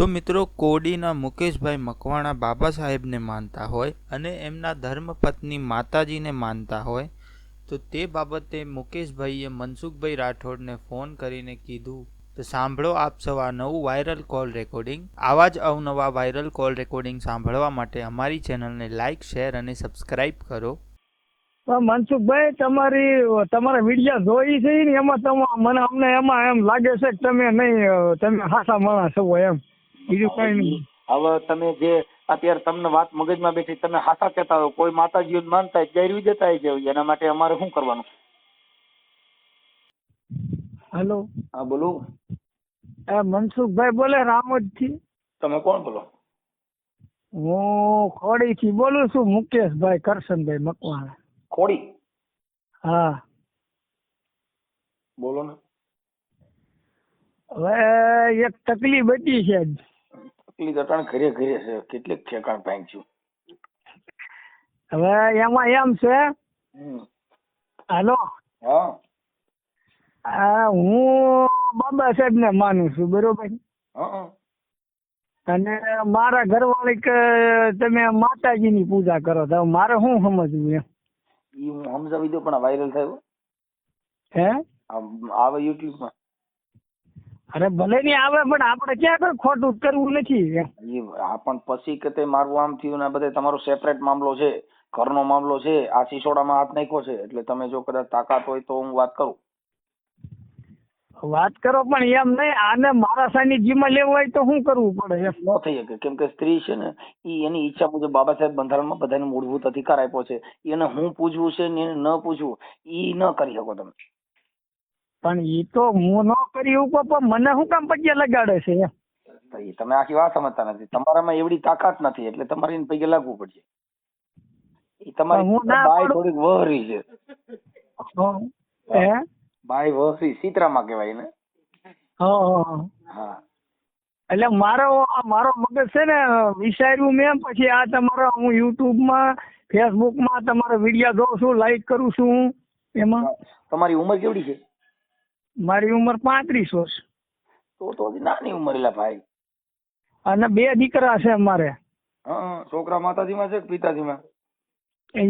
તો મિત્રો કોડીના મુકેશભાઈ મકવાણા બાબા સાહેબને માનતા હોય અને એમના ધર્મપત્ની માતાજીને માનતા હોય તો તે બાબતે મુકેશભાઈએ મનસુખભાઈ રાઠોડને ફોન કરીને કીધું. તો સાંભળો આપ સૌ આ નવું વાયરલ કોલ રેકોર્ડિંગ. આવા જ અવનવા વાયરલ કોલ રેકોર્ડિંગ સાંભળવા માટે અમારી ચેનલને લાઇક, શેર અને સબસ્ક્રાઇબ કરો. મનસુખભાઈ, તમારા વિડીયો જોઈ છે ને એમાં અમને એમાં એમ લાગે છે કે તમે હાસા માણસ છો એમ, બીજું કઈ નહીં. હવે તમે જે અત્યારે તમને વાત મગજમાં બેઠી, તમે હાસા કહેતા હોય, કોઈ માતાજીઓ માનતા ગેરવી દેતા હોય, એના માટે અમારે શું કરવાનું? હેલો, હા બોલો. મનસુખભાઈ બોલે રામોદ થી. તમે કોણ બોલો? હું ખોડી થી બોલું છું, મુકેશભાઈ કરશનભાઈ મકવાણા. ખોડી? હા બોલો ને. હવે એક તકલીફ હતી છે. તકલીફ અટાણ ઘરે ઘરે છે, કેટલીક ઠેકાણ પાંચ્યું. હવે એમાં એમ છે, હાલો, હા, હું બાબા સાહેબ ને માનું છું, બરોબર? અને મારા ઘરવાળી કે તમે માતાજી ની પૂજા કરો, તો મારે શું સમજવું એમ? ઈ હું સમજાવી દઉં, પણ વાયરલ થયો હે આવે યુટ્યુબ માં. અરે ભલે નહીં આવે, પણ આપણે ક્યાં કઈ ખોટું કરવું નથી એમ. હા, પણ પછી કે તે મારું આમ થયું ને બધે તમારો સેપરેટ મામલો છે, ઘરનો મામલો છે. આ સિસોડામાં હાથ નાખ્યો છે, એટલે તમે જો કદાચ તાકાત હોય તો હું વાત કરું. વાત કરો, પણ એમ નહીં, આને મારા સાનિધ્યમાં લેવું હોય તો શું કરવું પડે એમ? ન થઈ શકે, કેમ કે સ્ત્રી છે ને, એ એની ઈચ્છા મુજબ બાબા સાહેબ બંધારણમાં બધાને મૂળભૂત અધિકાર આપ્યો છે. એને હું પૂછવું છે ને એને ન પૂછવું, એ ન કરી શકો તમે. પણ એ તો હું ન કરી શકું, પણ મને શું કામ પગે લગાડે છે એમ? તમે આખી વાત સમજતા નથી. તમારામાં એવડી તાકાત નથી, એટલે તમારે એને પગે લાગવું પડશે. એ તમારી બાઈ થોડીક વહરી છે. બાઈ વહરી સીતરામાં કહેવાય ને. હા, એટલે મારો મગજ છે ને, વિચાર્યું મેં, પછી આ તમારો હું યુટ્યુબમાં, ફેસબુકમાં તમારો વિડીયો જોઉં છું, લાઈક કરું છું. એમાં તમારી ઉંમર કેવડી છે? મારી ઉંમર 35 વર્ષ. તો નાની ઉંમર એલા ભાઈ. અને 2 દીકરા છે મારે. છોકરા માતાજીમાં છે કે પિતાજીમાં? એ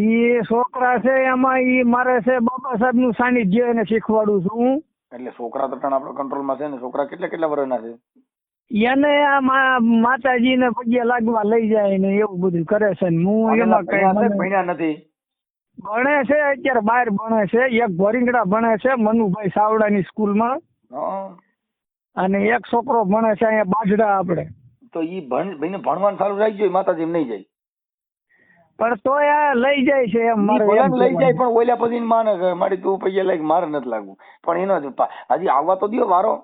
છોકરા છે, એમાં એ મારે છે બાબા સાહેબ નું સાનિધ્ય એને શીખવાડું છું. એટલે છોકરા તો આપણા કંટ્રોલમાં છે ને. છોકરા કેટલા વર્ષના છે? એને આ માતાજી ને પગે લાગવા લઈ જાય ને એવું બધું કરે છે. હું એમાં કઈ ભણ્યા નથી. ભણે છે, અત્યારે બહાર ભણે છે. એક ભોરીંગડા ભણે છે મનુભાઈ સાવડાની સ્કૂલમાં, અને એક છોકરો ભણે છે અહીંયા બાજડા આપણે. તો ઈ ભણવાનું ચાલુ રાખી જાય, માતાજી નહીં જાય. પણ તો આ લઈ જાય છે એમ. મારે લઈ જાય, પણ ઓલા પછી માને મારી તું પૈયા લઈ મારે નથી લાગવું. પણ એનો હજી આવવા તો દો વારો.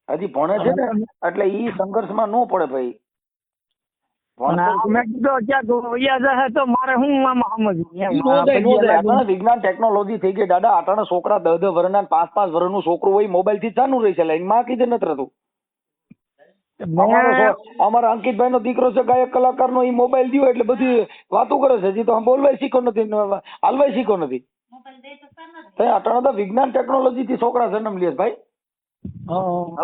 હજી ભણે છે ને, એટલે ઈ સંઘર્ષમાં ન પડે ભાઈ. વિજ્ઞાન ટેકનોલોજી થઈ ગઈ દાદા. આટાના છોકરા 10 વર્ષના 5 વર્ષનું છોકરું હોય, મોબાઈલ થી ચાલુ રહી છે. લાઈનમાં કીધે નથી રહેતું. અમારા અંકિતભાઈ નો દીકરો છે, ગાયક કલાકાર નો, એ મોબાઈલ દયો એટલે બધી વાતો કરે છે. હજી તો બોલવાય શીખો નથી, હાલવાય શીખો નથી. આટાણા તો વિજ્ઞાન ટેકનોલોજી થી છોકરા જન્મ લે ભાઈ.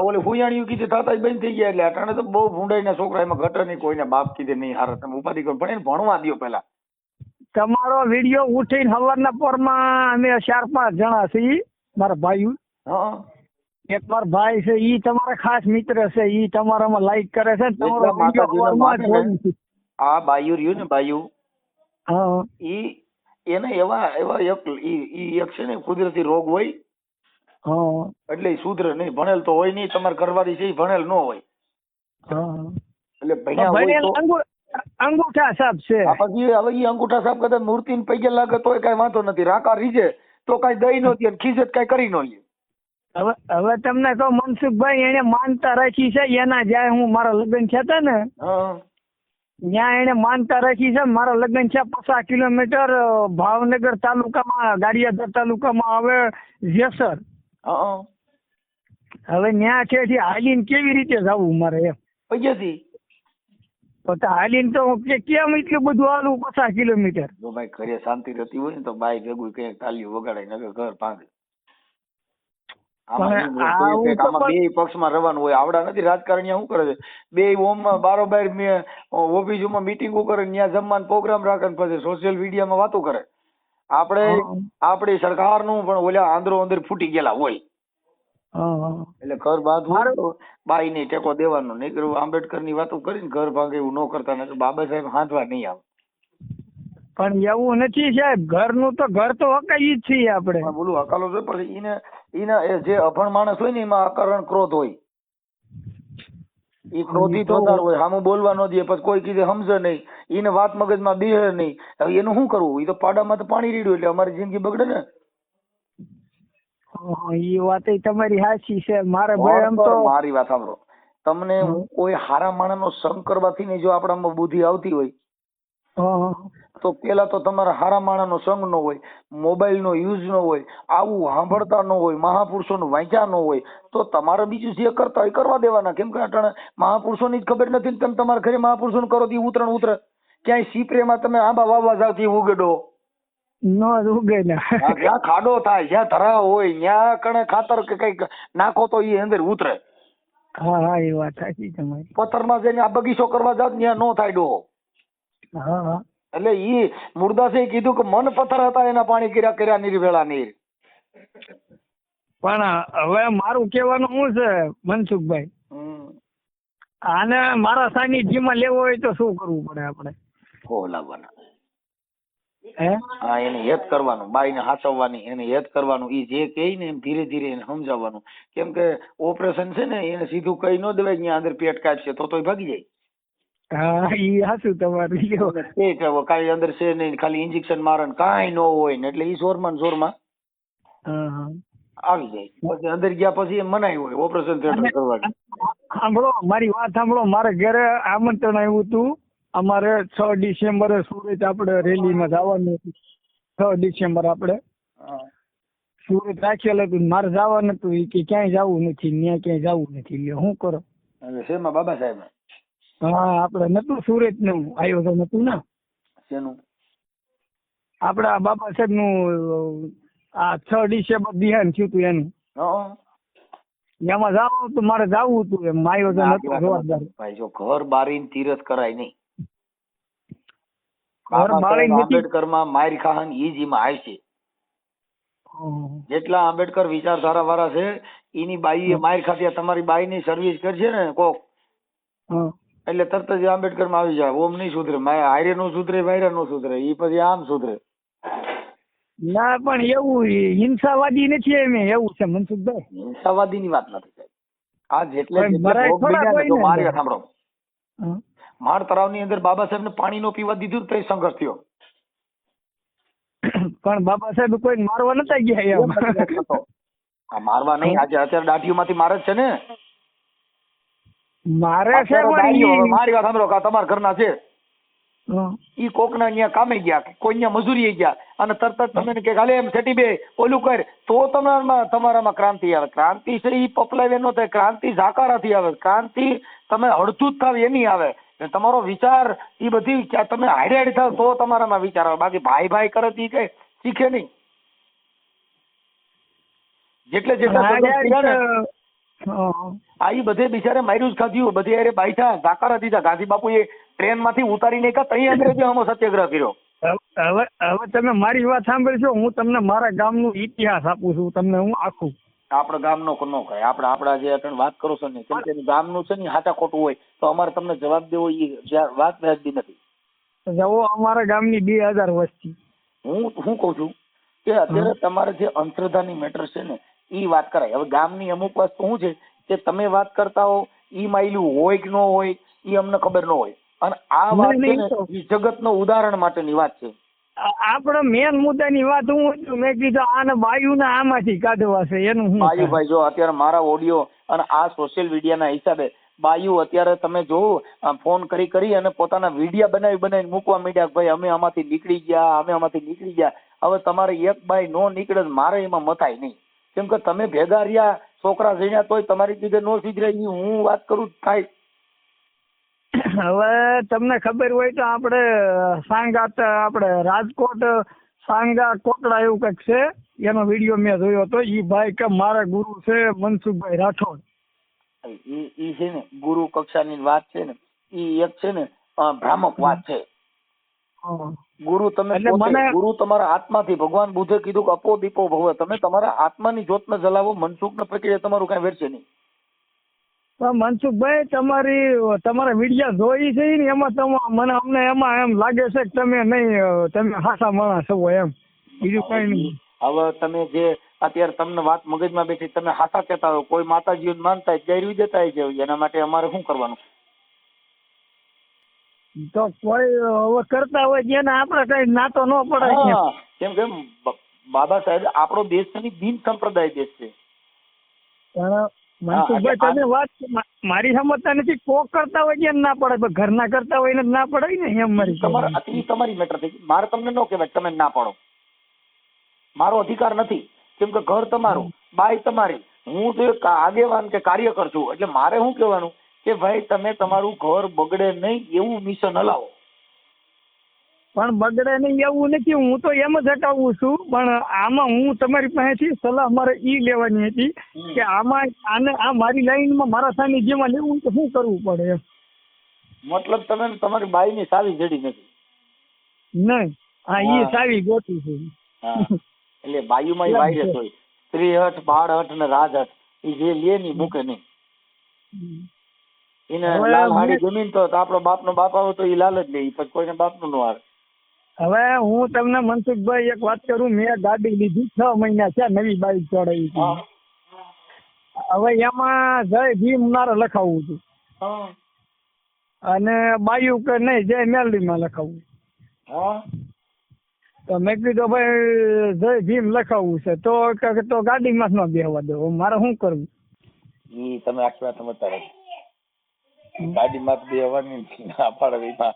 ઓલે ફુયાણીયું કીધે થતા બંધ થઈ ગયા. એટલે અટાણે તો બહુ ભૂંડાઈ ના છોકરા, એમાં ઘટે નહીં. કોઈને બાપ કીધે નહીં હારે, તમે ઉપાધિ કરો. પણ એને ભણવા દો પેલા. તમારો વિડીયો ઉઠીને સવારના પોરમાં અમે 4-5 જણા છીએ, મારા ભાઈઓ. એક મારો ભાઈ છે, ઈ તમારા ખાસ મિત્ર છે, ઈ તમારામાં લાઈક કરે છે. આ બાયુ રહ્યું ને, બાયુ ઈ એને એવા એક છે ને કુદરતી રોગ હોય, એટલે સુધરે નહીં. ભણેલ તો હોય નહીં. તમારે ઘરવાળી છે ભણેલ ન હોય, એટલે ભણ્યા અંગૂઠા સાહેબ છે. પછી હવે ઈ અંગૂઠા સાહેબ કદાચ મૂર્તિ પૈકે લાગે તો કઈ વાંધો નથી. રાકા રીજે તો કઈ દઈ નહોતી, ખીજત કઈ કરી ન લે. હવે તમને કહો મનસુખભાઈ, એને માનતા રાખી છે. એના જ્યાં હું મારા લગ્ન થયા ને, ત્યાં એને માનતા રાખી છે. મારા લગ્ન છે 50 કિલોમીટર ભાવનગર તાલુકામાં, ગારિયાધાર તાલુકામાં આવે જેસર. હવે ત્યાં છે હાલીને કેવી રીતે જવું મારે એમ? પૈયાથી તો હાલીને તો કેમ એટલું બધું હાલું 50 કિલોમીટર? જો ભાઈ ઘરે શાંતિ રહેતી હોય ને તો બાઈ ભેગું કઈ તાલીઓ વગાડાય, નગર ઘર ભાંગે. આમાં આ હું તો આમાં બે પક્ષમાં રહેવાનું હોય. આવડા નથી રાજકારણીયા શું કરે છે, બે ઓમમાં બારોબાર ઓફિસોમાં મિટિંગો કરે, ત્યાં જમવાનો પ્રોગ્રામ રાખે, પછી સોશિયલ મીડિયામાં વાતો કરે. આપણે આપણી સરકારનું પણ ઓલા આંદરો અંદર ફૂટી ગયેલા હોય. એટલે ઘર બાંધવું તો બાઈ ને ટેકો દેવાનો. નહીં આંબેડકર ની વાતો કરીને ઘર ભાંગે એવું ન કરતા, નહીં બાબા સાહેબ હાંધવા નહીં આવે. પણ એવું નથી સાહેબ, ઘરનું તો ઘર તો હકાઈ જ છીએ આપણે. બોલું હકાલો છે, પછી એને જે અભણ માણસ હોય ને એમાં અકારણ ક્રોધ હોય. એ ક્રોધિત વધારે હોય, સામું બોલવા ન દે, પછી કોઈ કીધે સમજે નહીં, એને વાત મગજમાં બેહે નહીં. હવે એનું શું કરવું? એ તો પાડામાં તો પાણી રેડ્યું એટલે અમારી જિંદગી બગડે ને. એ વાત તમારી સાચી છે. મારે ભાઈ આમ તો મારી વાત સાંભળો, તમને કોઈ હારા માણસનો સંગ કરવાથી નહીં જો આપણામાં બુદ્ધિ આવતી હોય તો પેલા તો તમારા હારા માણસનો સંગ ન હોય, મોબાઈલ નો યુઝ ન હોય, આવું સાંભળતા ન હોય, મહાપુરુષોનું વાંચ્યા ન હોય, તો તમારે બીજું જે કરતા હોય કરવા દેવાના. કેમ કે અટાણે મહાપુરુષોની જ ખબર નથી ને તમે તમારા ઘરે મહાપુરુષોનું કરો તો ઉતરણ ઉતરે. ક્યાંય સીપરેમાં તમે આંબા વાવવા જાવ થી ઉગડો ન ઉગે ને. જ્યાં ખાડો થાય, જ્યાં ધરા હોય, ત્યાં કણે ખાતર કે કઈક નાખો તો એ અંદર ઉતરે. હા એ વાત સાચી તમારી. પથ્થરમાં જઈને આ બગીચો કરવા જાવ ત્યાં નો થાય ડો. એટલે ઈ મુર્દાસે કીધું કે મન પથ્થર હતા એના પાણી કર્યા કર્યા નીર વેળા નીર. પણ હવે મારું કહેવાનું શું છે મનસુખભાઈ, આને મારા સાનિધ્યમાં લેવો હોય તો શું કરવું પડે આપણે? લાવવાના હા, એને હેત કરવાનું, બાઈને હાચવવાની, એને હેત કરવાનું. ઈ જે કહે ને એમ ધીરે ધીરે એને સમજાવવાનું. કેમ કે ઓપરેશન છે ને એને સીધું કઈ ન દેવાય, ત્યાં અંદર પેટ કાઢશે તો ભાગી જાય. હા ઈ હાચું તમારું. કઈ અંદર છે નહીં, ખાલી ઇન્જેક્શન મારે કાંઈ ન હોય ને એટલે ઈ જોરમાં આવી જાય. પછી અંદર ગયા પછી એમ મનાઈ હોય ઓપરેશન થિયેટર કરવાની. સાંભળો મારી વાત સાંભળો, મારે ઘરે આમંત્રણ આવ્યું હતું. અમારે 6 ડિસેમ્બરે સુરત આપણે રેલીમાં જવાનું હતું. 6 ડિસેમ્બર આપણે સુરત રાખેલું હતું, મારે જવાનું હતું. એ કે ક્યાંય જવું નથી, ત્યાં ક્યાંય જવું નથી. એટલે શું કરો? શેમાં બાબા સાહેબ? હા આપણે નતું સુરત નું આયોજન હતું ને. શેનું? આપડા બાબા સાહેબ નું આ 6 ડિસેમ્બર બિહાન થયું હતું એનું. એમાં જવું હતું, મારે જવું હતું. એમ આયોજન હતું જોરદાર. ભાઈ જો ઘર બારીને તીરથ કરાય નહીં. ઘર બારી આંબેડકર માં મારી ખાન ઈ જ એમાં આવશે. જેટલા આંબેડકર વિચારધારા વાળા છે એની બાઈ એ માર ખાતી, તમારી બાઈ ની સર્વિસ કરશે ને કોક એટલે તરત જ આંબેડકર માં આવી જાય. ઓમ નહીં સુધરે, હારે નો સુધરે, વાયરા નો સુધરે, ઈ પછી આમ સુધરે. ના પણ એવું હિંસાવાદી નથી એમ, એવું છે મનસુખભાઈ. હિંસાવાદી ની વાત નથી. આ જેટલે મારી સાંભળો, માળ તળાવ ની અંદર બાબા સાહેબ ને પાણી નો પીવા દીધું તો સંઘર્ષ થયો. પણ બાબા સાહેબ કોઈ મારવા નતા ગયા. મારવા નહીં, આજે અત્યારે દાઢીઓ માંથી મારે જ છે ને. મારે છે મારી વાત સાંભળો, તમારા ઘરના છે ઈ કોક ના અહીંયા કામે ગયા, કોઈ અહીંયા મજૂરી ગયા અને તરત જ તમે કે હાલે એમ સેટી બે ઓલું કર તો તમારામાં ક્રાંતિ આવે. ક્રાંતિ છે ઈ પપલાવે નો થાય, ક્રાંતિ ઝાકારાથી આવે. ક્રાંતિ તમે હળતું જ થાવ એની આવે. તમારો વિચાર ઈ બધી તમે હાડે હાડે થાવ તો તમારામાં વિચાર આવે. બાકી ભાઈ ભાઈ કરે ઈ કઈ શીખે નહીં. જેટલે જેટલા આ ઈ બધે બિચારે માર્યું જ ખાધ્યું, બધે અરે બાઈઠા ઝાકારા દીધા. ગાંધી બાપુ એ ટ્રેન માંથી ઉતારીને તઈ અંગ્રેજો સત્યાગ્રહ કર્યો. હવે તમે મારી વાત સાંભળશો, હું તમને મારા ગામનો ઇતિહાસ આપું છું તમને. હું આખું આપણા ગામનો ન કહે, આપડા જે વાત કરો છો ને કેમ કે ગામનું છે ને હાચા ખોટું હોય તો અમારે તમને જવાબ દેવો એ વાત વ્યાજબી નથી. જવો અમારા ગામની 2000 વસ્તી. હું કઉ છું કે અત્યારે તમારે જે અંધશ્રદ્ધાની મેટર છે ને ઈ વાત કરાય. હવે ગામની અમુક વસ્તુ શું છે કે તમે વાત કરતા હો ઈ માયલું હોય કે ન હોય ઈ અમને ખબર ન હોય. અને આ વાત છે ને ઈ જગતનો ઉદાહરણ માટેની વાત છે. આપડે મેન મુદ્દાની વાત હું મેં કીધું આને બાયુને આમાંથી કાઢવા છે એનું હું. બાયુભાઈ જો અત્યારે મારા ઓડિયો અને આ સોશિયલ મીડિયાના હિસાબે બાયુ અત્યારે તમે જોવો ફોન કરી અને પોતાના વિડીયો બનાવીને મૂકવા માંડ્યા. ભાઈ અમે આમાંથી નીકળી ગયા. હવે તમારે એક બાઈ નો નીકળે મારે એમાં મથાય નહીં. કેમ કે તમે ભેગા રહ્યા, છોકરા જણ્યા તોય તમારી દીધે નો સુધરે. હું વાત કરું થાય. હવે તમને ખબર હોય તો આપણે સાંગા, આપણે રાજકોટ સાંગા કોટડા એવું કંઈક છે. એનો વિડીયો મેં જોયો હતો. ઈ ભાઈ કે મારા ગુરુ છે મનસુખભાઈ રાઠોડ. ઈ છે ને ગુરુ કક્ષાની વાત છે ને, ઈ એક છે ને ભ્રામક વાત છે. હા. ગુરુ તમે એટલે પોતે, મને- ગુરુ તમારા આત્માથી, ભગવાન બુદ્ધે કીધું કે અપો દીપો ભવ, તમે તમારા આત્માની જ્યોતને જલાવો, મનસુખ પ્રક્રિયા તમારું કઈ વેરશે નહીં. પણ મનસુખભાઈ તમારા વિડીયો જોઈ છે ને એમાં અમને એમાં એમ લાગે છે કે તમે હાસા માણસ છો એમ, બીજું કઈ નહીં. હવે તમે જે અત્યારે તમને વાત મગજમાં બેઠી, તમે હાસા કહેતા હોય, કોઈ માતાજીઓ માનતા હોય ગેરવી દેતા હોય છે, એના માટે અમારે શું કરવાનું? તો કોઈ હવે કરતા હોય જેને આપણે કઈ નાતો ન પડાય છે. હા, કેમ કે બાબા સાહેબ આપણો દેશ છે ને બિન સંપ્રદાય દેશ છે. પણ મનસુખભાઈ તમે વાત મારી સમજતા નથી. કોક કરતા હોય જેને ના પડે, પણ ઘરના કરતા હોય એને ના પડાય ને એમ મારી તમારી મેટર થઈ. મારે તમને ન કહેવાય તમે ના પાડો, મારો અધિકાર નથી. કેમ કે ઘર તમારું, બાઈ તમારી, હું તો એક આગેવાન કે કાર્યકર છું. એટલે મારે શું કહેવાનું કે ભાઈ તમે તમારું ઘર બગડે નહીં એવું મિશન હલાવો. પણ બગડે નહીં એવું નથી, હું તો એમ જ હટાવું છું. પણ આમાં હું તમારી પાસેથી સલાહ મારે ઈ લેવાની હતી કે આમાં આ મારી લાઈનમાં મારા સાનિધ્યમાં લેવું તો શું કરવું પડે એમ. મતલબ તમે તમારી બાઈની સાવી જડી નથી? નહીં, હા ઈ સાવી ગોતી છે. એટલે બાયુમાં વાયરસ હોય, સ્ત્રી હઠ, બાળ હઠ ને રાજ હઠ, એ જે લે ની મૂકે નહીં. એને લાલ હાડી જમીન તો આપણો બાપનો બાપ આવે તો એ લાલ જ લે, પછી કોઈને બાપનું ન આવે. હવે હું તમને મનસુખભાઈ એક વાત કરું, મેં ગાડી લીધી 6 મહિના છે, નવી બાઈક ચોડાવી હતી. હવે એમાં જય ભીમ મારે લખાવવું હતું અને બાયુ કે નહીં જય મેલડીમાં લખાવવું. તો મેં કીધું ભાઈ જય ભીમ લખાવવું છે તો ગાડીમાં જ ન બેહવા દો. મારે શું કરવું? ઈ તમે આખી વાત સમજતા નથી. ગાડીમાં બેહવાની ના પાડે,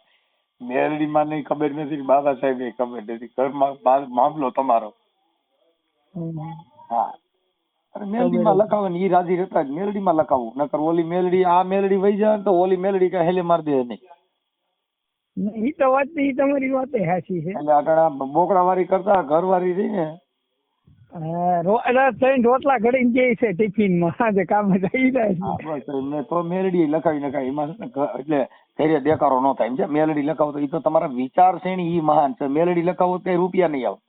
મેલડીમાં નહીં ખબર નથી, બાબા સાહેબ એ ખબર નથી, ઘરમાં મામલો તમારો. હા, મેલડીમાં લખાવે ઈ રાજી રહેતા જ મેલડીમાં લખાવું, નકર ઓલી મેલડી આ મેલડી વહી જાય તો ઓલી મેલડી કઈ હેલે માર દે નહીં. ઈ તો વાત ઈ તમારી વાત સાચી છે. એટલે આટલા બોકડા વાળી કરતા ઘરવાળી રહી ને રોટલા ઘડીને જાય છે ટિફિનમાં, સાંજે કામે જઈ જાય છે. બસ મેં તો મેલડી લખાવી નખાય એમાં એટલે ઘરે દેખાડો ન થાય. મેલડી લખાવો તો એ તો તમારા વિચાર છે ને ઈ મહાન છે. મેલડી લખાવો કઈ રૂપિયા નહીં આવે.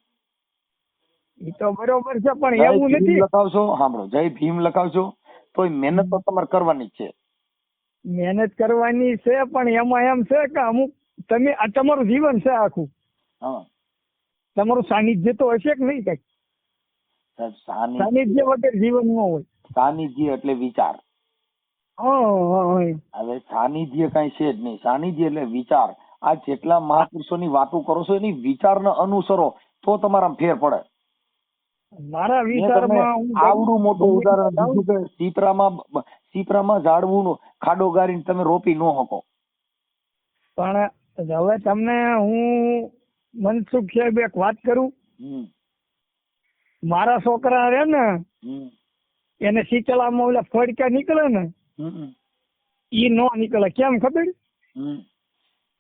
એ તો બરોબર છે પણ એવું નથી. લખાવશો, સાંભળો, જય ભીમ લખાવશો તો મહેનત તો તમારે કરવાની જ છે. મહેનત કરવાની છે પણ એમાં એમ છે કે અમુક તમે આ તમારું જીવન છે આખું, તમારું સાનિધ્ય તો હશે કે નહીં? કઈક સાનિધ્ય વગર જીવન ન હોય. સાનિધ્ય એટલે વિચાર. હવે સાનિધ્ય કઈ છે જ નહીં. સાનિધ્ય એટલે વિચાર. આ જેટલા મહાપુરુષોની વાતો કરો છો એની વિચારને અનુસરો તો તમારા ફેર પડે. મારા વિચારમાં આવડું મોટું ઉદાહરણ દીધું કે સીપરામાં ઝાડવું ખાડો ગારીને તમે રોપી ન શકો. પણ હવે તમને હું મનસુખ સાહેબ એક વાત કરું. મારા છોકરા રે ને એને શીતળામાં ઓલા ફડકા નીકળે ને ઈ નો નીકળે. કેમ ખબર?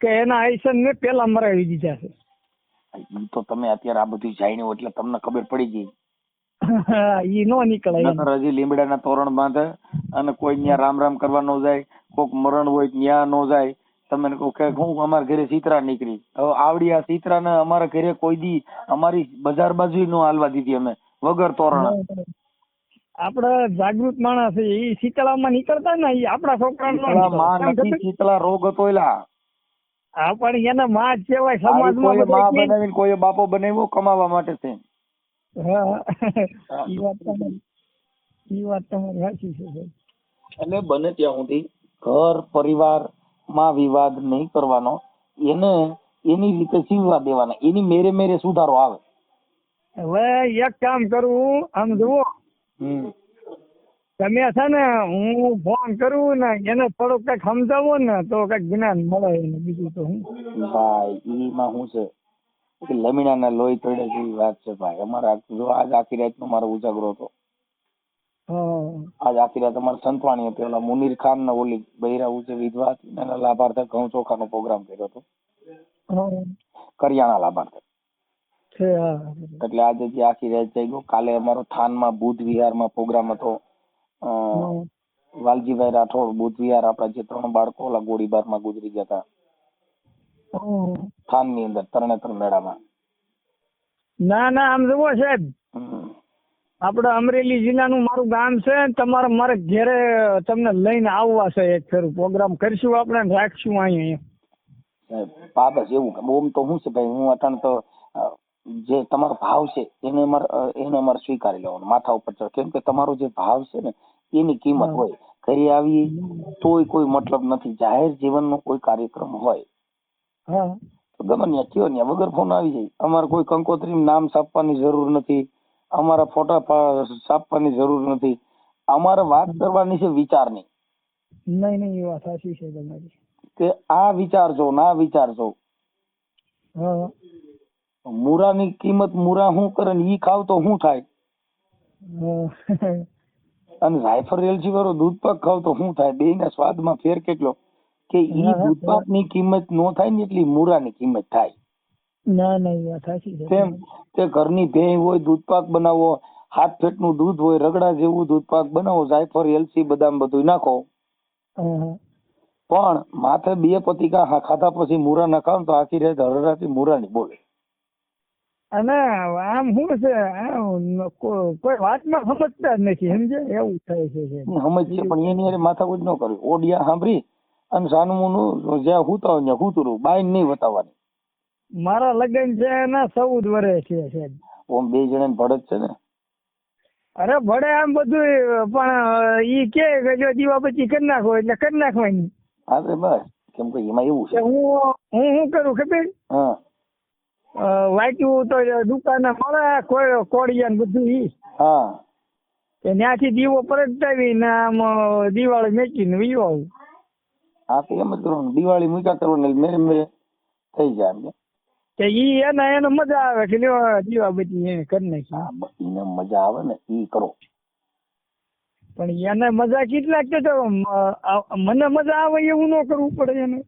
કે એના આઈસન ને પેલા મરાવી દીધા છે. ઈ તો તમે અત્યારે આ બધું જાણ્યું એટલે તમને ખબર પડી ગઈ. ઈ નો નીકળે. હજી લીમડાના તોરણ બાંધે અને કોઈ ત્યાં રામ રામ કરવા ન જાય, કોક મરણ હોય ત્યાં ન જાય. તમે કહો કે હું અમારા ઘરે સીતરા નીકળી, હવે આવડી આ સીતરા ને અમારા ઘરે કોઈ દી અમારી બજાર બાજુ નો હાલવા દીધી અમે વગર તોરણ. આપડે જાગૃત માણસ છે. ઈ શીતળામાં નીકળતા ને ઈ આપડા છોકરા શીતળા રોગ હતો એલા. હા પણ એને માં જ કહેવાય સમાજમાં. માં બનાવીને કોઈ બાપો બનાવ્યો કમાવા માટે છે. ઈ વાત તમારી સાચી છે. એટલે બને ત્યાં સુધી ઘર પરિવાર માં વિવાદ નહીં કરવાનો, એને એની રીતે જીવવા દેવાના, એની મેરે મેરે સુધારો આવે. હવે એક કામ કરવું, આમ જુઓ તમે છે ને હું ફોન કરું ને એને થોડુંક કઈક સમજાવો ને તો કઈક જ્ઞાન મળે એને. બીજું તો હું ભાઈ ઈમાં શું છે લમીણા ના લોહી તળે જેવી વાત છે ભાઈ. અમારા જો આજ આખી રાત નો મારો ઉજાગરો હતો. આજ આખી રાત અમારે સંતવાણી હતી. ઓલા મુનીર ખાન ને ઓલી બૈરા ઉજે વિધવા હતી એના લાભાર્થે ઘઉં ચોખા નો પ્રોગ્રામ કર્યો હતો. કરિયાણા લાભાર્થે. છે હા. એટલે આજે જે આખી રાત જઈ ગયો. કાલે અમારો થાનમાં બુદ્ધ વિહારમાં પ્રોગ્રામ હતો. હમ. વાલજીભાઈ રાઠોડ બુદ્ધ વિહાર, આપણા જે 3 બાળકો ઓલા ગોળીબારમાં ગુજરી ગયા હતા હમ. થાનની અંદર તરણેતર મેળામાં. ના ના આમ જુઓ સાહેબ, હમ. આપડે અમરેલી જિલ્લાનું મારું ગામ છે ને તમારે મારે ઘેરે તમને લઈને આવવા છે. એક ફેરું પ્રોગ્રામ કરશું આપણે ને રાખશું અહીંયા. બસ એવું કે બોમ તો શું છે ભાઈ, હું અટાણ તો જે તમારો ભાવ છે એને અમારે સ્વીકારી લેવાનો માથા ઉપર ચડ. કેમ કે તમારો જે ભાવ છે ને એની કિંમત હોય. ઘરે આવી તોય કોઈ મતલબ નથી. જાહેર જીવનનો કોઈ કાર્યક્રમ હોય હા તો ગમે ત્યાં કયો ત્યાં વગર ફોન આવી જાય. અમારે કોઈ કંકોત્રી નામ છાપવાની જરૂર નથી, અમારા ફોટા છાપવાની જરૂર નથી. અમારે વાત કરવાની છે વિચારની. નહીં નહીં એ વાત સાચી છે તમારી. કે આ વિચારજો ના વિચારજો. હા મૂરાની કિંમત મૂરા શું કરે ને ઈ ખાવ તો શું થાય, હા. અને રાયફળ એલચી વાળો દૂધ પાક ખાવ તો શું થાય. બેયના સ્વાદમાં ફેર કેટલો. કે ઈ દૂધ પાકની કિંમત નો થાય ને એટલી મૂરાની કિંમત થાય. ના ના એ વાત સાચી છે. તેમ તે ઘરની ભેંસ હોય દૂધ પાક બનાવો, 7 ફેટનું દૂધ હોય, રગડા જેવું દૂધ પાક બનાવો, જાયફળ એલચી બદામ બધું નાખો, હા પણ માથે 2 પતિકા ખાધા પછી મૂરા ના ખાવ તો આખી રાત હરરાતી મૂરાની બોલે. અને આમ શું છે કોઈ વાતમાં સમજતા જ નથી, સમજે એવું થાય છે. સમજ છે પણ એની હારે માથાકૂટ ન કરવી. ઓડિયા સાંભળી અને સાનમુનું જ્યાં હુતા હોય ત્યાં હુતરું, બાઈ નહીં બતાવવાની. મારા લગ્ન છે એના 14 વર્ષ છે સાહેબ. ઓમ 2 જણાને ભડક છે ને. અરે ભડે આમ બધું, પણ ઈ કે જો દીવાબત્તી કરી નાખો એટલે કરી નાખવાની. હા તો બસ, કેમ કે એમાં એવું છે હું શું કરું ખબર, હા વાંચ્યું તો દુકાને મળે કોળિયા ને બધું ઈ હા ત્યાંથી દીવો પ્રગટાવી ને આમ દિવાળી મેકીને વિયો આવું. હા તો એમ જ કરવાનું. દિવાળી મૂક્યા કરવાની મેરે મેરે થઈ જાય એમ. કે ઈ એને મજા આવે કે દીવાબત્તી એને કરી નાખી. એને મજા આવે ને ઈ કરો. પણ એને મજા કેટલાક તો મને મજા આવે એવું ન કરવું પડે એને.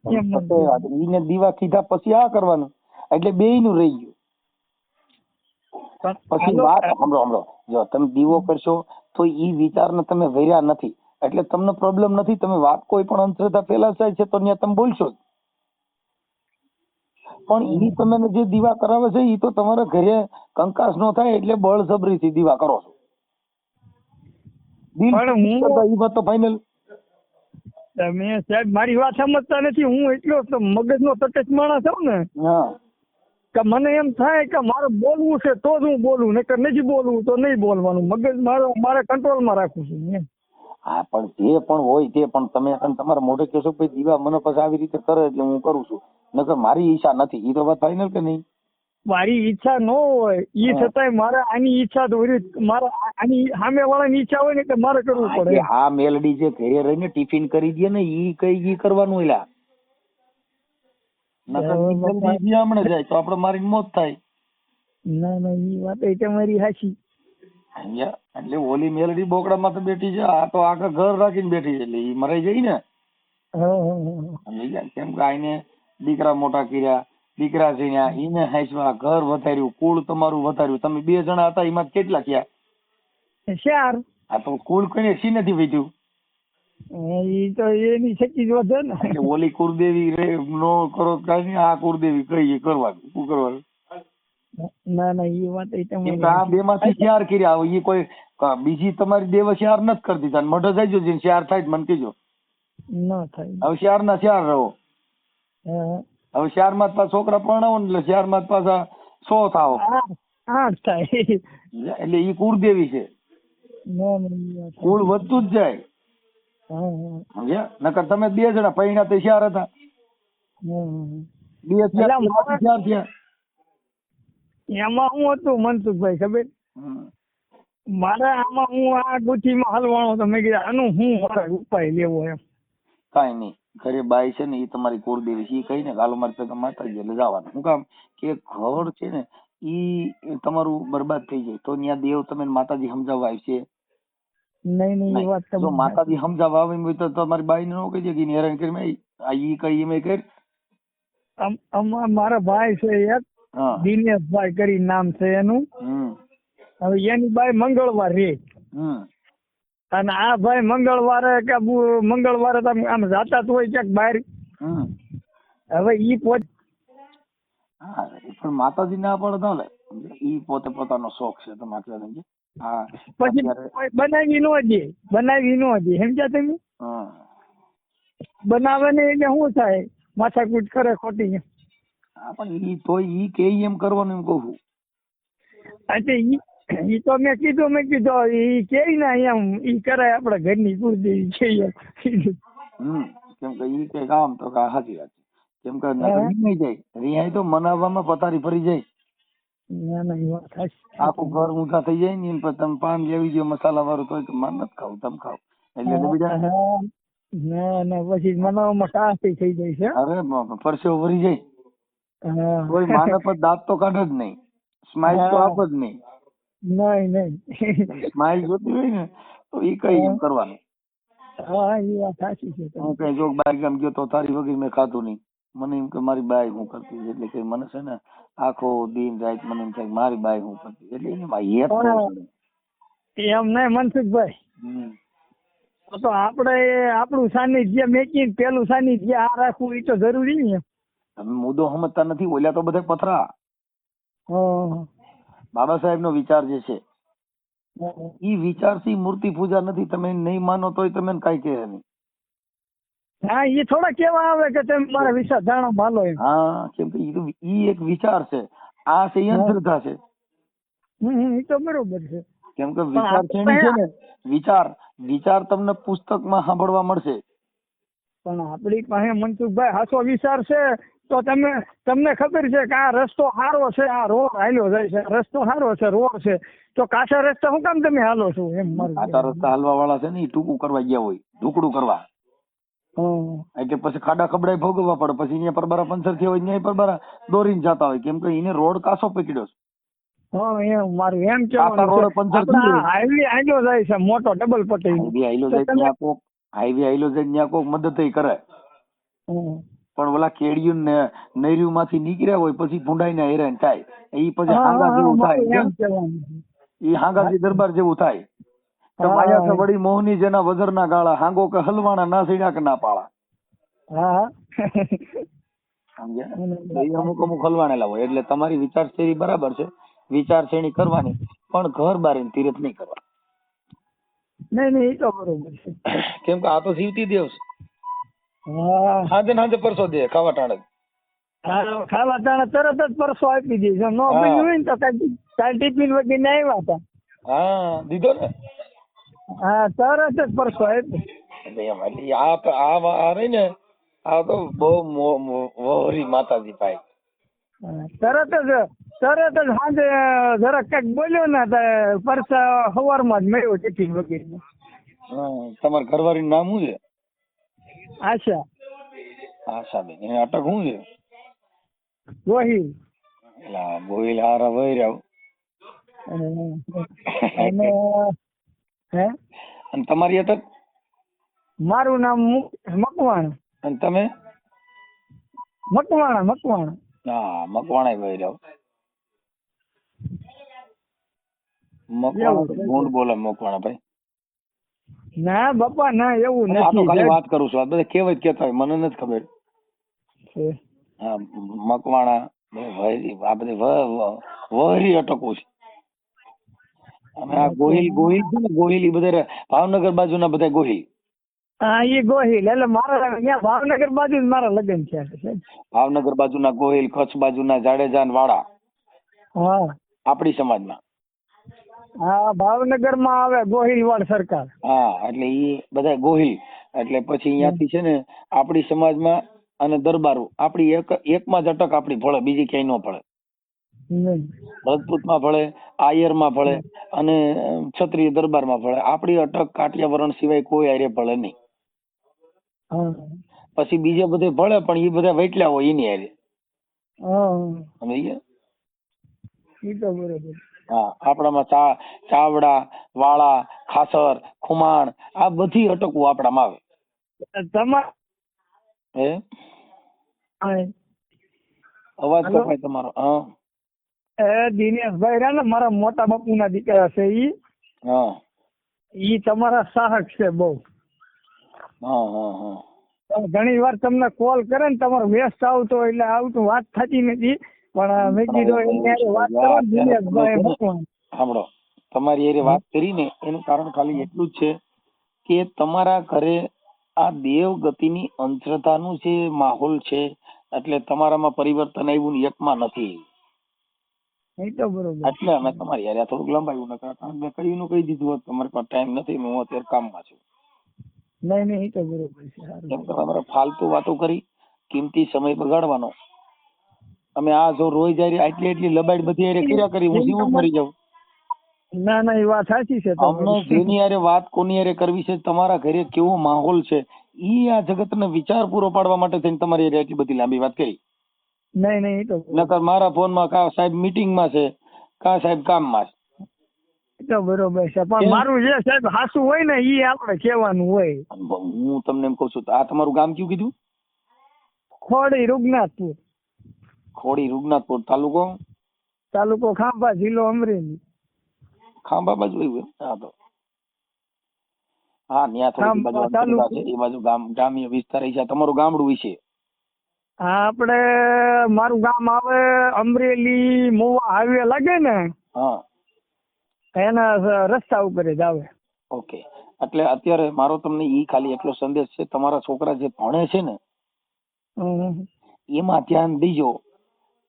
એને દીવા કીધા પછી આ કરવાનું એટલે બેયનું રહી ગયું. પછી વાત સાંભળો, જો તમે દીવો કરશો તો ઈ વિચારને તમે વર્યા નથી એટલે તમને પ્રોબ્લેમ નથી. તમે વાત કોઈ પણ અંધશ્રદ્ધા ફેલાવાય છે તો ત્યાં તમે બોલશો જ. પણ ઈ તમે જે દીવા કરાવે છે ઈ તો તમારા ઘરે કંકાસ નો થાય એટલે બળજબરીથી દીવા કરો છો. ઈ વાત તો ફાઇનલ. તમે સાહેબ મારી વાત સમજતા નથી. હું એટલો મગજનો તટસ્થ માણસ છું ને કે મને એમ થાય કે મારે બોલવું છે તો જ હું બોલું, નકર નથી બોલવું તો નહીં બોલવાનું. મગજ મારે કંટ્રોલમાં રાખવું છું એમ. હા પણ જે પણ હોય તે પણ તમે તમારા મોઢે કહેશો કે દીવા મને પછી આવી રીતે કરે એટલે હું કરું છું, નકર મારી ઈચ્છા નથી. ઈ તો વાત ફાઇનલ કે નહીં? મારી ઈચ્છા ન હોય ઈ છતાંય મારે આની ઈચ્છા તો મારે આની સામે વાળાની ઈચ્છા હોય ને કે મારે કરવું પડે. આ મેલડી જે ઘરે રહીને ટિફિન કરી દે ને ઈ કઈ ઈ કરવાનું એલા. નકર હમણાં જાય તો આપણે મારીને મોત થાય. ના ના ઈ વાત તમારી સાચી. એટલે ઓલી મેલડી બોકડામાં તો બેઠી છે, આ તો આખા ઘર રાખીને બેઠી છે એટલે ઈ મરાઈ જાય ને. કેમ કે આઈને દીકરા મોટા કર્યા, દીકરા છે એને હાંસવા, ઘર વધાર્યું, કુળ તમારું વધાર્યું. તમે 2 જણા હતા એમાં કેટલા થયા? 4. આ તો કુળ કઈ સી નથી વધ્યું. ઈ તો એની શક્તિ જ વધે ને. એટલે ઓલી કુળદેવી નો કરો કઈ આ કુળદેવી કઈ કરવાનું શું કરવાનું? ના ના એ વાત તમારી. આ 2 માંથી 4 કર્યા. એ કોઈ બીજી તમારી દેવ 4 નથી કરી દીધા. મઢ થઈ ગયો 4 થાય મને કહેજો. ના થાય. હવે 4 ના 4 રહો. હવે 4 માં પાછા છોકરા પરણાવો ને એટલે 4 માં પાછા 100 થાવ. 8 થાય. એટલે ઈ કુળદેવી છે. કુળ વધતું જ જાય. નકર તમે 2 જણા પૈણા તે 4 હતા. 2 થયા. એમાં હું હતું મનસુખભાઈ ખબર, મારે આમાં હું આ ગુથીમાં હલવાનો તો મેં કીધું આનું હું મારે ઉપાય લેવો એમ. કઈ નહીં, ઘરે બાઈ છે ને એ તમારી કુળદેવી છે, એ કહીને ગાલો મારી ભેગા માતાજી એટલે જવાનું. શું કામ કે ઘર છે ને ઈ તમારું બરબાદ થઈ જાય તો ત્યાં દેવ તમે માતાજી સમજાવવા આવશે નહીં. એ વાત જો માતાજી સમજાવવા આવી હોય તો તમારી બાઈ ને ન કહી દે કે હેરાન કરી આ ઈ કઈ એમ કર. મારા ભાઈ છે એક હા દિનેશભાઈ કરી નામ છે એનું. હવે એની બાઈ મંગળવાર રે અને આ ભાઈ મંગળવારે કે મંગળવારે તમે આમ જાતા જ હોય ક્યાંક બહાર. હવે ઈ હા પણ માતાજી ના પડે તો લે ઈ પોતે પોતાનો શોખ છે તમારે કહેવાય છે. હા પછી બનાવી ન દે સમજ્યા તમે. બનાવે ને એટલે શું થાય માથાકૂટ કરે ખોટી. હા પણ ઈ તોય ઈ કે એમ કરવાનું એમ કહું છું. એટલે ઈ તો મેં કીધું ઈ કે ને એમ ઈ કરાય આપડે ઘરની પૂરતી છે. કેમ કે ઈ કઈ કામ તો સાચી વાત છે. કેમ કે નહીં જાય રિહાઈ તો મનાવવામાં પથારી ફરી જાય. આખું ઘર ઊંધા થઈ જાય ને પછી તમે પાન લેવી દો મસાલા વાળું તો માન નથી ખાવું તમે ખાવ એટલે બીજા પછી મનાવવામાં કાસ્તી થઈ જાય છે. અરે પરસેવો ભરી જાય કોઈ માનવ પર દાંત તો કાઢે જ નહીં. સ્માઈલ તો આપ જ નહીં. નહીં સ્માઈલ જોતી હોય ને તો ઈ કઈ એમ કરવાનું. હા એ વાત સાચી છે. હું કઈ જો બહાર ગામ ગયો તો તારી વગર મેં ખાધું નહીં. મને એમ કે મારી બાઈ હું કરતી એટલે કે મને છે ને આખો દિન રાત મને એમ થાય મારી બાઈ હું કરતી એટલે એને ભાઈ એમ નહીં મનસુખભાઈ તો આપણે આપણું સાનિધ્ય મેકીને પેલું સાનિધ્ય આ રાખવું એ તો જરૂરી ને. તમે મુદ્દો સમજતા નથી. ઓલ્યા તો બધા પથરા. બાબા સાહેબ નો વિચાર જે છે ઈ વિચારથી મૂર્તિ પૂજા નથી. તમે નહીં માનો તોય તમે કઈ કહે નહીં. હા એ થોડા કેવા આવે કે તમે મારા વિચાર જાણો માલો એમ. હા કેમ કે ઈ એક વિચાર છે. આ છે અંધશ્રદ્ધા છે. એ તો બરોબર છે. કેમ કે વિચાર છે ને વિચાર તમને પુસ્તકમાં સાંભળવા મળશે. પણ આપણી પાસે મનસુખભાઈ હાસો વિચાર છે તો તમને ખબર છે કે આ રસ્તો સારો છે, આ રોડ હાલ્યો જાય છે, રસ્તો સારો છે, રોડ છે, તો કાચા રસ્તા શું કામ તમે હાલો છો એમ. કાચા રસ્તા હાલવા વાળા છે ને એ ટૂંકું કરવા ગયા હોય, ઢુકડું કરવા. એટલે પછી ખાડા ખબડાય ભોગવવા પડે. પછી અહીંયા પરબારા પંચર થયા હોય અહીંયા પરબારા દોરીને જતા હોય. કેમ કે એને રોડ કાસો પકડ્યો છે. એમ મારું એમ કેવાનું હાઈવે આઈલો જાય છે મોટો ડબલ પટ્ટી. હાઈવે આઈલો જાય ત્યાં કોક મદદ કરે. પણ ઓલા કેડિયું ને નૈર્યું માંથી નીકળ્યા હોય પછી ભૂંડાઈ ને હેરાન થાય. એ પછી હાંગા જેવું થાય. એ હાંગાજી દરબાર જેવું થાય. માયા છે વળી મોહની જેના વજરના ગાળા, હાંગો કે હલવાણા ના સીડા કે ના પાળા. સમજ્યા? અમુક હલવાણેલા હોય. એટલે તમારી વિચારશૈલી બરાબર છે, વિચારશ્રેણી કરવાની, પણ ઘર બારીને તીરથ નહીં કરવા. નહીં એ તો બરોબર છે. કેમ કે આ તો જીવતી દેવ છે. હાજે પરસો દે ખાવા ટાણે. ખાવા ટાણે તરત જ પરસો આપી દે. જો નો બન્યું હોય ને તો કાલ ટિફિન વગેરે આવ્યા હતા. હા દીધો ને. હા તરત જ પરસો આપી. આ રહી ને આ તો બહુ વહોરી માતાજી ભાઈ. તરત જ સાંજે જરાક કઈક બોલ્યો ને પરસા સવારમાં જ મળ્યો ટિફિન વગેરે. તમારા ઘરવાળી નામ શું છે? આશાબેન. એને અટક શું છે? ગોહિલ. ગોહિલ હારા વહી રહ્યો. અને તમારી અટક? મારું નામ મકવાણા. અને તમે? મકવાણા. હા મકવાણા વહી રહ્યો. મકવાણા ગુંડ બોલે મકવાણા ભાઈ. ના બાપા ના એવું નથી. આ તો ખાલી વાત કરું છું. આ બધા કેવાય કેતા હોય મને નથી ખબર. હા મકવાણા આ બધી વહરી અટકો છે. અને આ ગોહિલ છે ને ગોહિલ એ બધા ભાવનગર બાજુના બધા ગોહિલ. હા એ ગોહિલ એટલે મારા અહીંયા ભાવનગર બાજુ જ મારા લગ્ન છે. ભાવનગર બાજુના ગોહિલ, કચ્છ બાજુના જાડેજા ને વાળા. હા આપણી સમાજમાં. હા ભાવનગર માં આવે ગોહિલવાડ સરકાર. હા એટલે એ બધા ગોહિલ. એટલે પછી અહીંયાથી છે ને આપણી સમાજમાં અને દરબારો આપણી એકમાં જ અટક આપણી ભળે, બીજી ક્યાંય ન ભળે. રાજપૂત માં ભળે, આયર માં ભળે અને ક્ષત્રિય દરબાર માં ભળે. આપણી અટક કાઠિયાવરણ સિવાય કોઈ આરે ભળે નહીં. પછી બીજે બધે ભળે પણ એ બધા વેટલા હોય એની હારે. સમજી ગયા? હા આપણામાં ચાવડા, વાળા, ખાસર, ખુમાણ આ બધી અટકવું આપણામાં આવે. અવાજ કપાય તમારો. હા દિનેશભાઈ રહ્યા ને મારા મોટા બાપુના દીકરા છે હા ઈ તમારા સાહક છે બહુ. હા હા હા ઘણી વાર તમને કોલ કરે ને તમારો વ્યસ્ત આવતો હોય એટલે આવતું વાત થતી નથી, પણ મેં કીધું એની હારે વાત કરો ને દિનેશભાઈ મકવાણા. સાંભળો, તમારી હારે વાત કરીને એનું કારણ ખાલી એટલું જ છે કે તમારા ઘરે આ દેવ ગતિની અંધશ્રદ્ધાનું જે માહોલ છે એટલે તમારામાં પરિવર્તન આવ્યું ને એકમાં નથી. એ તો બરોબર. એટલે અમે તમારી હારે થોડુંક લંબાવ્યું નતા, કારણ કે કયું કહી દીધું હોત તમારી પાસે ટાઈમ નથી, હું અત્યારે કામમાં છું. નહીં નહીં, એ તો બરોબર છે. કેમ કે તમારે ફાલતુ વાતો કરી કિંમતી સમય બગાડવાનો. અમે આ જો રોઈ જાય એટલી લબાડ બધી હારે કર્યા કરી, હું જીવું જ મરી જાઉં. ના ના, એ વાત સાચી છે. અમને જેની હારે વાત કોની હારે કરવી છે, તમારા ઘરે કેવો માહોલ છે, ઈ આ જગતને વિચાર પૂરો પાડવા માટે થઈને તમારી હારે એટલી બધી લાંબી વાત કરી. નહીં નહીં, એ તો નકર મારા ફોનમાં કા સાહેબ મીટિંગમાં છે, કા સાહેબ કામમાં છે. એ તો બરોબર છે, પણ મારું જે સાહેબ હાસું હોય ને ઈ આપણે કહેવાનું હોય. હું તમને એમ કઉ છું, આ તમારું ગામ કયું કીધું? ખોડી રૂગનાથપુર. ખોડી રૂગનાથપુર, તાલુકો ખાંભા, જિલ્લો અમરેલી. ખાંભા બાજુ આવ્યું? હા તો હા, ત્યાં થોડી બાજુ અંતરતા છે, એ બાજુ ગ્રામ્ય વિસ્તાર છે. તમારું ગામડું વિશે? હા, આપણે મારું ગામ આવે અમરેલી મોવા હાઈવે લાગે ને, હા, એના રસ્તા ઉપર જ આવે. ઓકે. એટલે અત્યારે મારો તમને ઈ ખાલી એટલો સંદેશ છે, તમારા છોકરા જે ભણે છે ને એમાં ધ્યાન દીજો.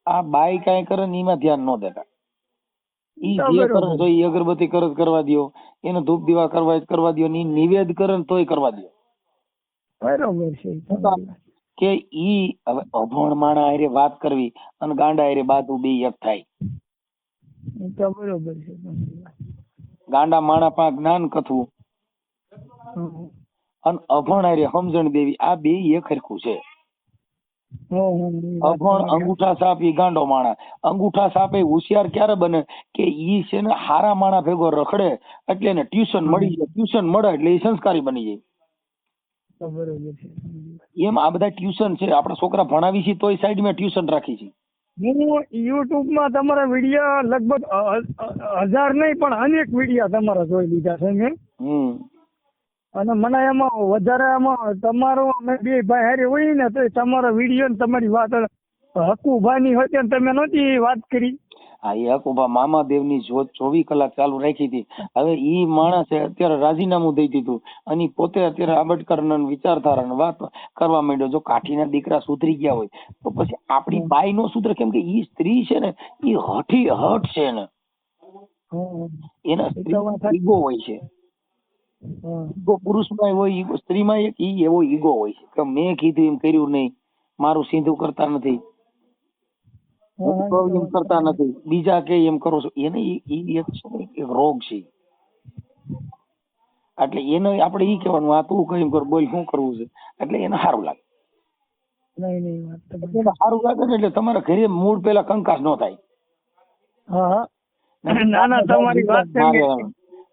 આ બાઈ કાંઈ કરે ને એમાં ધ્યાન ન દેતા. ઈ જે કરે તો ઈ અગરબત્તી કરવા દો, એને ધૂપ દીવા કરવા દો, ની નિવેદ કરે ને તોય કરવા દો. બરોબર છે. કે ઈ હવે અભણ માણા હારે વાત કરવી અને ગાંડા હારે બાતું બે એક થાય. તો બરોબર છે. ગાંડા માણા પાસે જ્ઞાન કથવું અને અભણ હારે સમજણ દેવી, આ બે એક હરખું છે. અભણ અંગૂઠા સાપ ઈ ગાંડો માણા. અંગૂઠા સાપ એ હોશિયાર ક્યારે બને કે ઈ છે ને હારા માણા ભેગો રખડે એટલે એને ટ્યુશન મળી જાય, ટ્યુશન મળે એટલે એ સંસ્કારી બની જાય. એમ આ બધા ટ્યુશન છે. આપડા છોકરા ભણાવી છે તોય સાઈડ માં ટ્યુશન રાખી છે. હું યુટ્યુબ માં તમારા વિડીયો લગભગ 1000 નહીં પણ અનેક વિડીયો તમારા જોઈ લીધા છે મેં. અને મને એમાં વધારે એમાં તમારો અમે બે ભાઈ હારે હોય ને તો તમારો વિડીયો ને તમારી વાત હકુભાની હોય ને તમે નહોતી વાત કરી. હા, એ હકુભા મામાદેવની જોત 24 કલાક ચાલુ રાખી હતી. હવે ઈ માણસે અત્યારે રાજીનામું દઈ દીધું અને પોતે અત્યારે આંબેડકર વિચારધારા વાત કરવા માંડ્યો. જો કાઠીના દીકરા સુધરી ગયા હોય તો પછી આપણી બાઈ નો સુધરે? કેમ કે ઈ સ્ત્રી છે ને ઈ હઠ છે ને, એના સ્ત્રી ઈગો હોય છે. ઈગો પુરુષમાં હોય, ઈગો સ્ત્રીમાં એક ઈ એવો ઈગો હોય છે કે મેં કીધું એમ કર્યું નહીં, મારું સીધું કરતા નથી, એમ કરતા નથી, બીજા કે એમ કરો છો. એને એક રોગ છે. એટલે એને આપણે ઈ કહેવાનું, આ તું કઈ કર, બોલ શું કરવું છે, એટલે એને સારું લાગે. સારું લાગે ને એટલે તમારા ઘરે મૂળ પેલા કંકાસ ન થાય.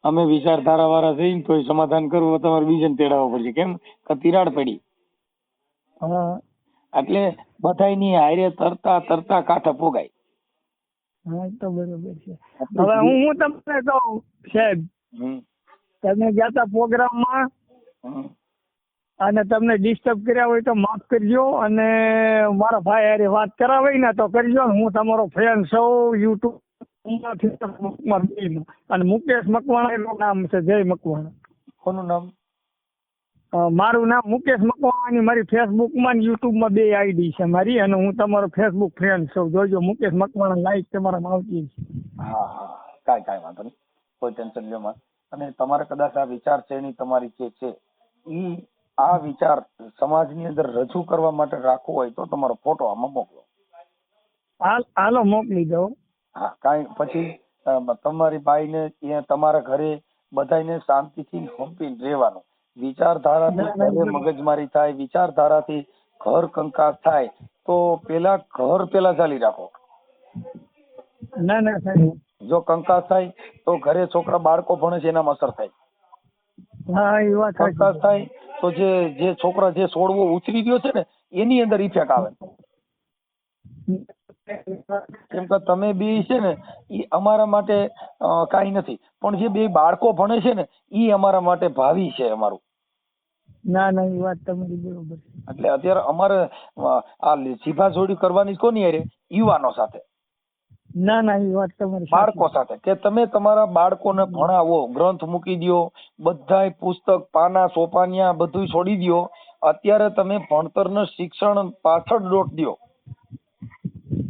અમે વિચારધારા વાળા થઈને કોઈ સમાધાન કરવું તમારે બીજાને તેડાવવો પડશે. કેમ કે તિરાડ પડી. એટલે બધાની હારે તરતા કાંઠા પોગાય. હા, તો બરોબર છે. હવે હું તમને કહું સાહેબ, તમે ગયા તા પ્રોગ્રામમાં અને તમને ડિસ્ટર્બ કર્યા હોય તો માફ કરજો, અને મારા ભાઈ હારે વાત કરાવી ને તો કરજો. હું તમારો ફ્રેન્ડ છું યુટ્યુબ અને મુકેશ મકવાણા એનું નામ છે. જય મકવાણા. કોનું નામ? મારું નામ મુકેશ મકવાણાની મારી ફેસબુકમાં ને યુટ્યુબમાં 2 આઈડી છે મારી, અને હું તમારો ફેસબુક ફ્રેન્ડ છું. જોજો મુકેશ મકવાણા લાઈક તમારામાં આવતી છે. હા હા, કાંઈ વાંધો નહીં, કોઈ ટેન્શન લ્યો માં. અને તમારે કદાચ આ વિચાર છે એની તમારી જે છે ઈ આ વિચાર સમાજની અંદર રજૂ કરવા માટે રાખવો હોય તો તમારો ફોટો આમાં મોકલો. હાલો મોકલી દો. હા, કાંઈ પછી તમારી બાઈને ત્યાં તમારા ઘરે બધાને શાંતિથી હંપીને રહેવાનું. વિચારધારાથી મગજમારી થાય, વિચારધારાથી ઘર કંકાસ થાય તો પેલા ઘર ચાલી રાખો. ના ના સાહેબ, જો કંકાસ થાય તો ઘરે છોકરા બાળકો ભણે છે એનામાં અસર થાય. હા, એ વાત કંકાસ થાય તો જે છોકરા જે છોડવો ઉછરી ગયો છે ને એની અંદર ઇફેક્ટ આવે. કેમ કે તમે બે છે ને એ અમારા માટે કાંઈ નથી, પણ જે બે બાળકો ભણે છે ને એ અમારા માટે ભાવિ છે અમારું. ના ના એ વાત તમારી બરોબર છે. એટલે અત્યારે અમારે આ જીભા જોડી કરવાની કોની હારે? યુવાનો સાથે, ના ના એ વાત તમારી બાળકો સાથે, કે તમે તમારા બાળકોને ભણાવો, ગ્રંથ મૂકી દ્યો, બધાય પુસ્તક પાના સોપાનિયા બધું છોડી દ્યો. અત્યારે તમે ભણતરને શિક્ષણ પાછળ દોટ દ્યો.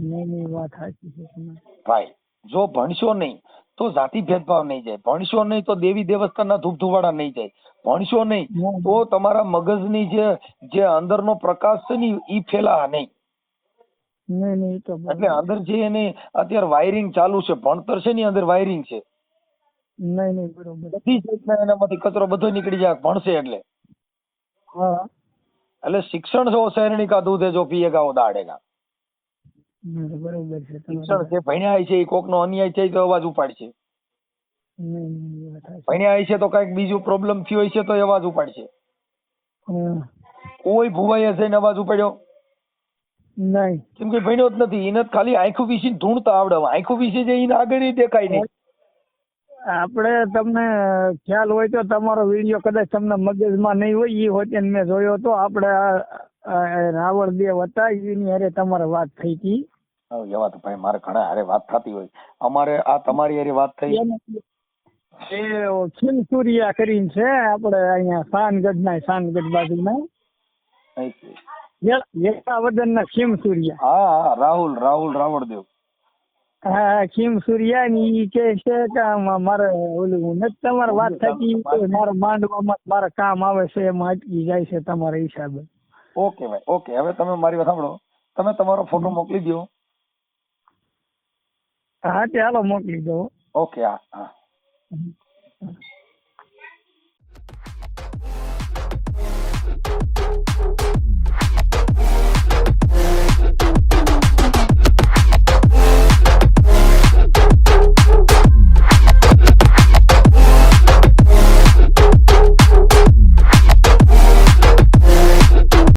નહીં વાત સાચી છે તમારી. ભાઈ જો ભણશો નહીં તો જાતિ ભેદભાવ નહીં જાય, ભણશો નહીં તો દેવી દેવસ્તાના ધૂપ ધુવાડા નહીં જાય, ભણશો નહીં તો તમારા મગજની જે અંદરનો પ્રકાશ છે ને ઈ ફેલા નહીં. નહીં તો એટલે અંદર જે એને અત્યારે વાયરિંગ ચાલુ છે, ભણતર છે ને અંદર વાયરિંગ છે. નહીં બરોબર. બધી જાતના એનામાંથી કચરો બધો નીકળી જાય ભણશે એટલે. હા એટલે શિક્ષણ જો શહેરણી કા દૂધ હે જો પીએગા વો દાડેગા. બરોબર છે. શિક્ષણ જે ભણ્યા છે એ કોકનો અન્યાય છે તો અવાજ ઉપાડશે, ભણ્યા છે તો કઈક બીજું પ્રોબ્લેમ થયો છે તો અવાજ ઉપાડશે. કોઈ ભુવાઈએ જઈને અવાજ ઉપાડ્યો નહીં? કેમ કે ભણ્યો જ નથી, એને ખાલી આંખું વિશે ઢૂંઢતા આવડે, આંખું વિશે જે એને આગળ દેખાય નહીં. આપણે તમને ખ્યાલ હોય તો તમારો વિડીયો કદાચ તમને મગજમાં નહીં હોય એ હોતે મેં જોયો તો આપણે રાવળ દેવ હતા એની હારે તમારે વાત થઈ હતી. એવા તો ભાઈ મારે ઘણા હારે વાત થતી હોય, અમારે આ તમારી હારે વાત થઈ એ ખીમસુરિયા કરીને છે આપણે અહીંયા સાનગઢ બાજુના વદન ના ખીમસુરિયા. હા રાહુલ રાવળદેવ. હા ખીમસુરિયા ની ઈ કે છે કે મારે ઓલું નથી તમારે વાત થતી મારે માંડવામાં મારે કામ આવે છે એમાં અટકી જાય છે તમારા હિસાબે. ઓકે ભાઈ ઓકે, હવે તમે મારી વાત સાંભળો, તમે તમારો ફોટો મોકલી દો. હા ચાલો મોકલી દો. ઓકે હા.